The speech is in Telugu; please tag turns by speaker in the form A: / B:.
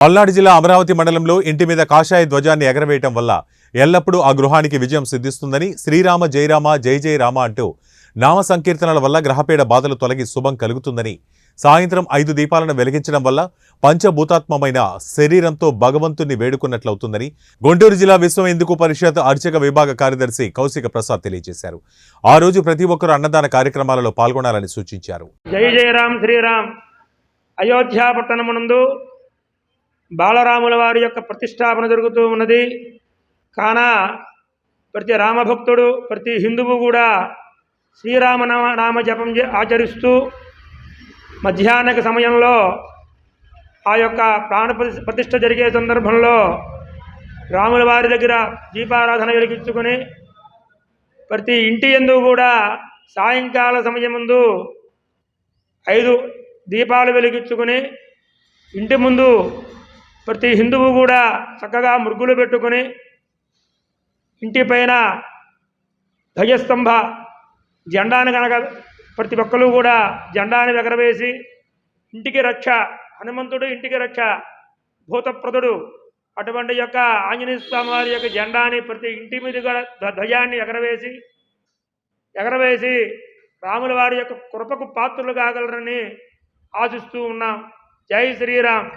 A: పల్నాడు జిల్లా అమరావతి మండలంలో ఇంటి మీద కాషాయ ధ్వజాన్ని ఎగరవేయటం వల్ల ఎల్లప్పుడూ ఆ గృహానికి విజయం సిద్ధిస్తుందని శ్రీరామ జయరామ జై జై రామ అంటూ నామ సంకీర్తనల వల్ల గ్రహపీడ బాధలు తొలగి శుభం కలుగుతుందని సాయంత్రం 5 దీపాలను వెలిగించడం వల్ల పంచభూతాత్మమైన శరీరంతో భగవంతుని వేడుకున్నట్లవుతుందని గుంటూరు జిల్లా విశ్వ హిందూ పరిషత్ అర్చక విభాగ కార్యదర్శి కౌశిక ప్రసాద్ తెలియజేశారు. ఆ రోజు ప్రతి ఒక్కరూ అన్నదాన కార్యక్రమాలలో పాల్గొనాలని సూచించారు.
B: జై జయరాం శ్రీరామ్. అయోధ్య పట్టణమునందు బాలరాముల వారి యొక్క ప్రతిష్టాపన జరుగుతూ ఉన్నది. కాన ప్రతి రామభక్తుడు ప్రతి హిందువు కూడా శ్రీరామనామ జపం ఆచరిస్తూ మధ్యాహ్న సమయంలో ఆ యొక్క ప్రాణ ప్రతిష్ఠ జరిగే సందర్భంలో రాముల వారి దగ్గర దీపారాధన వెలిగించుకొని ప్రతి ఇంటి యందు కూడా సాయంకాల సమయముందు 5 దీపాలు వెలిగించుకొని ఇంటి ముందు ప్రతి హిందువు కూడా చక్కగా ముగ్గులు పెట్టుకొని ఇంటి పైన ధ్వజస్తంభ జెండాను కనుక ప్రతి ఒక్కరు కూడా జెండాను ఎగరవేసి ఇంటికి రక్ష హనుమంతుడు ఇంటికి రక్ష భూతప్రదుడు అటువంటి యొక్క ఆంజనేయ స్వామి వారి యొక్క జెండాని ప్రతి ఇంటి మీద కూడా ధ్వజాన్ని ఎగరవేసి రాముల వారి యొక్క కృపకు పాత్రలు కాగలరని ఆశిస్తూ ఉన్నాం. జై శ్రీరామ్.